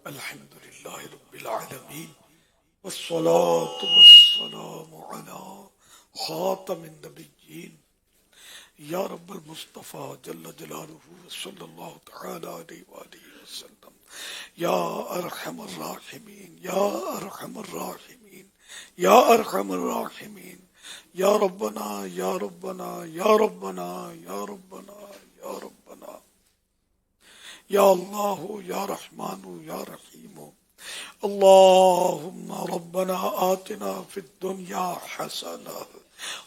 الحمد للہ رب العالمین والصلاة والسلام علی خاتم النبیین یا رب المصطفیٰ جل جلالہ صلی اللہ تعالی علیہ وآلہ وسلم یا ارحم الراحمین یا ارحم الراحمین یا ارحم الراحمین یا ربنا یا ربنا یا ربنا یا ربنا یا ربنا یا اللہ یا رحمان یا رحیم اللہم ربنا آتنا فی الدنیا حسنہ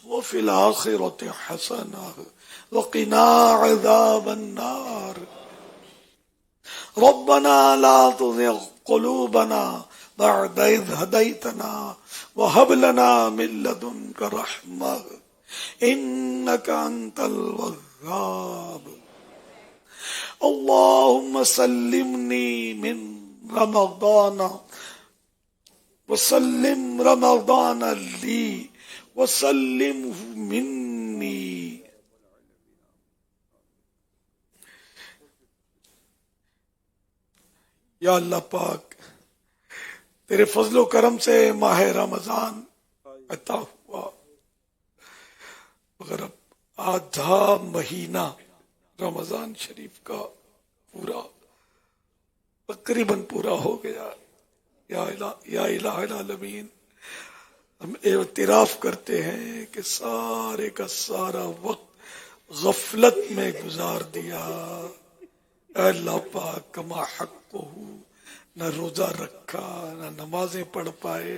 وفی الآخرۃ حسنہ وقنا عذاب النار ربنا لا تزغ قلوبنا بعد إذ هديتنا وهب لنا من لدنك رحمة إنك أنت الوهاب اللهم سلمني من رمضان وسلم رمضان لي وسلمه مني یا اللہ پاک تیرے فضل و کرم سے ماہ رمضان عطا ہوا، مگر اب آدھا مہینہ رمضان شریف کا پورا تقریباً پورا ہو گیا۔ یا الہ العالمین، ہم اعتراف کرتے ہیں کہ سارے کا سارا وقت غفلت میں گزار دیا۔ اے اللہ پاک کما حق ہو، نہ روزہ رکھا، نہ نمازیں پڑھ پائے،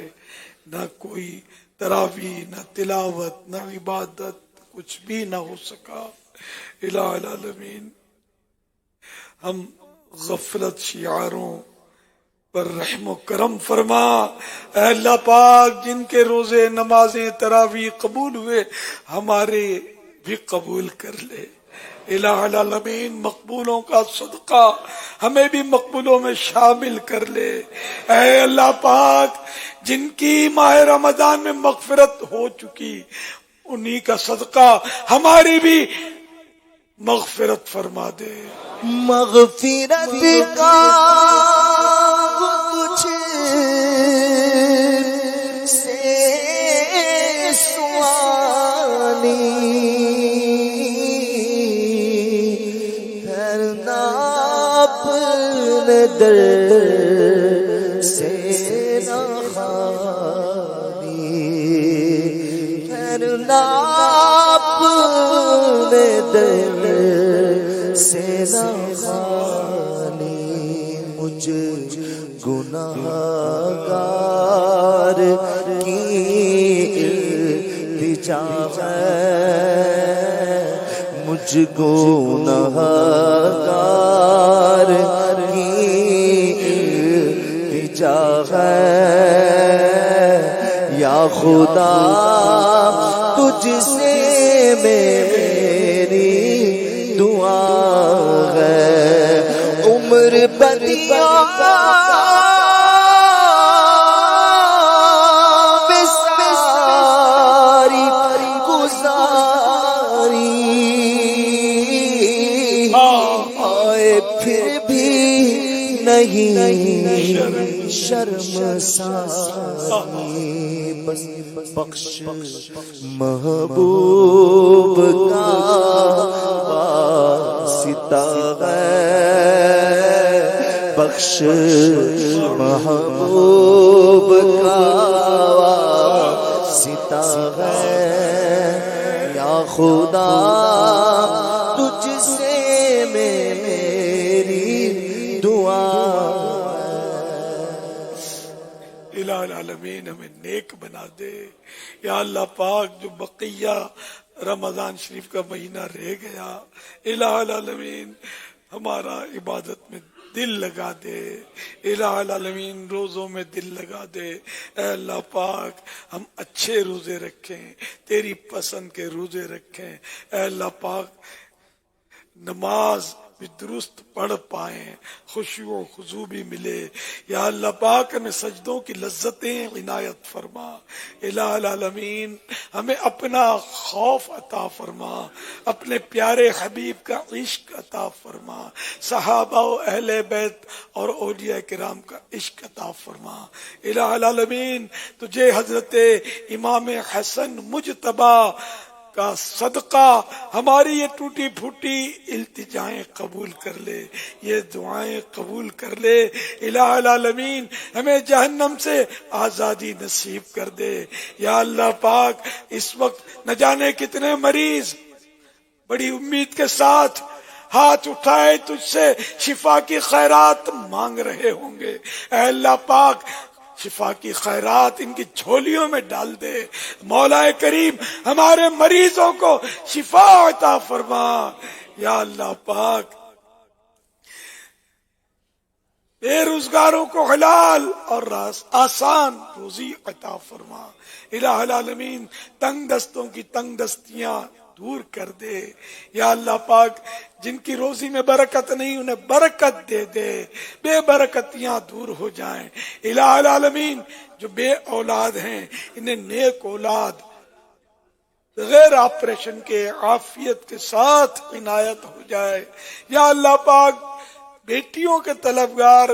نہ کوئی تراویح، نہ تلاوت، نہ عبادت، کچھ بھی نہ ہو سکا۔ الہ العالمین، ہم غفلت شعاروں پر رحم و کرم فرما۔ اے اللہ پاک جن کے روزے، نمازیں، تراویح قبول ہوئے ہمارے بھی قبول کر لے۔ الہ العالمین، مقبولوں کا صدقہ ہمیں بھی مقبولوں میں شامل کر لے۔ اے اللہ پاک جن کی ماہ رمضان میں مغفرت ہو چکی، انہی کا صدقہ ہماری بھی مغفرت فرما دے۔ مغفرت کا تجھ سے سوالی کرنا اپنے در سے نہ خالی، کرنا اپنے در سے نہ خالی، مجھ گناہگار کی التجا ہے، مجھ گناہگار کی التجا ہے، یا خدا تجھ سے میری دعا ہے، عمر بدیا بساری گزاری، آئے پھر بھی نہیں شرم ساری، بس بخش محبوب کا واسطہ ہے، بخش محبوب کا واسطہ ہے، یا خدا تجھ سے میری دعا۔ الہ العالمین ہمیں نیک بنا دے۔ یا اللہ پاک جو بقیہ رمضان شریف کا مہینہ رہ گیا، الہ العالمین ہمارا عبادت میں دل لگا دے۔ الہ العالمین روزوں میں دل لگا دے۔ اے اللہ پاک ہم اچھے روزے رکھیں، تیری پسند کے روزے رکھیں۔ اے اللہ پاک نماز بھی درست پڑھ پائیں، خشوع و خضوع بھی ملے۔ یا اللہ پاک ہمیں سجدوں کی لذتیں عنایت فرما۔ الہ العالمین ہمیں اپنا خوف عطا فرما، اپنے پیارے حبیب کا عشق عطا فرما، صحابہ و اہل بیت اور اولیاء کرام کا عشق عطا فرما۔ الہ العالمین تجھے حضرت امام حسن مجتبی کا صدقہ ہماری یہ ٹوٹی پھوٹی التجائیں قبول کر لے، یہ دعائیں قبول کر لے۔ الہ العالمین ہمیں جہنم سے آزادی نصیب کر دے۔ یا اللہ پاک اس وقت نہ جانے کتنے مریض بڑی امید کے ساتھ ہاتھ اٹھائے تجھ سے شفا کی خیرات مانگ رہے ہوں گے۔ اے اللہ پاک شفا کی خیرات ان کی جھولیوں میں ڈال دے۔ مولا کریم ہمارے مریضوں کو شفا عطا فرما۔ یا اللہ پاک بے روزگاروں کو حلال اور آسان روزی عطا فرما۔ الہ العالمین تنگ دستوں کی تنگ دستیاں دور کر دے۔ یا اللہ پاک جن کی روزی میں برکت نہیں انہیں برکت دے دے، بے برکتیاں دور ہو جائیں۔ الہ العالمین جو بے اولاد ہیں انہیں نیک اولاد غیر آپریشن کے عافیت کے ساتھ عنایت ہو جائے۔ یا اللہ پاک بیٹیوں کے طلبگار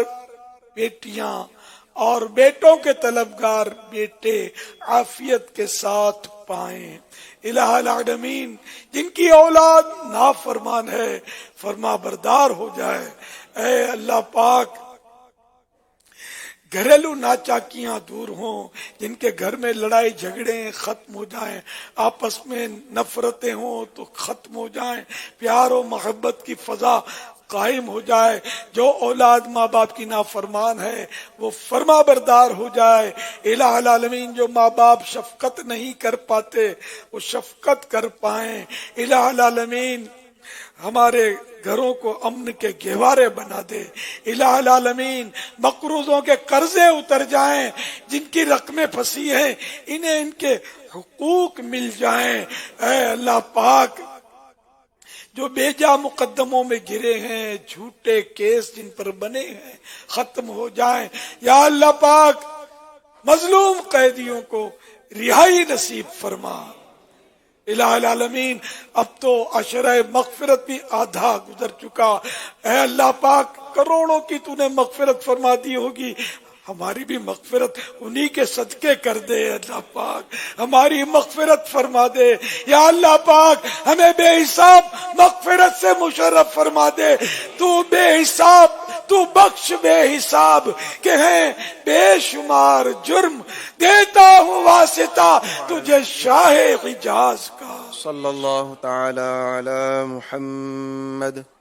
بیٹیاں اور بیٹوں کے طلبگار بیٹے عافیت کے ساتھ پائیں۔ الہ العالمین جن کی اولاد نافرمان ہے فرما بردار ہو جائے۔ اے اللہ پاک گھریلو ناچاکیاں دور ہوں، جن کے گھر میں لڑائی جھگڑے ختم ہو جائیں، آپس میں نفرتیں ہوں تو ختم ہو جائیں، پیار و محبت کی فضا قائم ہو جائے۔ جو اولاد ماں باپ کی نافرمان ہے وہ فرما بردار ہو جائے۔ الہ العالمین جو ماں باپ شفقت نہیں کر پاتے وہ شفقت کر پائیں۔ الہ العالمین ہمارے گھروں کو امن کے گہوارے بنا دے۔ الہ العالمین مقروضوں کے قرضے اتر جائیں، جن کی رقمیں پھنسی ہیں انہیں ان کے حقوق مل جائیں۔ اے اللہ پاک جو بیجا مقدموں میں گرے ہیں، جھوٹے کیس جن پر بنے ہیں ختم ہو جائیں۔ یا اللہ پاک مظلوم قیدیوں کو رہائی نصیب فرما۔ الہ العالمین اب تو عشرہ مغفرت بھی آدھا گزر چکا۔ اے اللہ پاک کروڑوں کی تو نے مغفرت فرما دی ہوگی، ہماری بھی مغفرت انہی کے صدقے کر دے۔ اللہ پاک ہماری مغفرت فرما دے۔ یا اللہ پاک ہمیں بے حساب مغفرت سے مشرف فرما دے۔ تو بے حساب، تو بخش بے حساب کہ ہیں بے شمار جرم، دیتا ہوں واسطہ تجھے شاہ حجاز کا۔ صلی اللہ تعالی علی محمد۔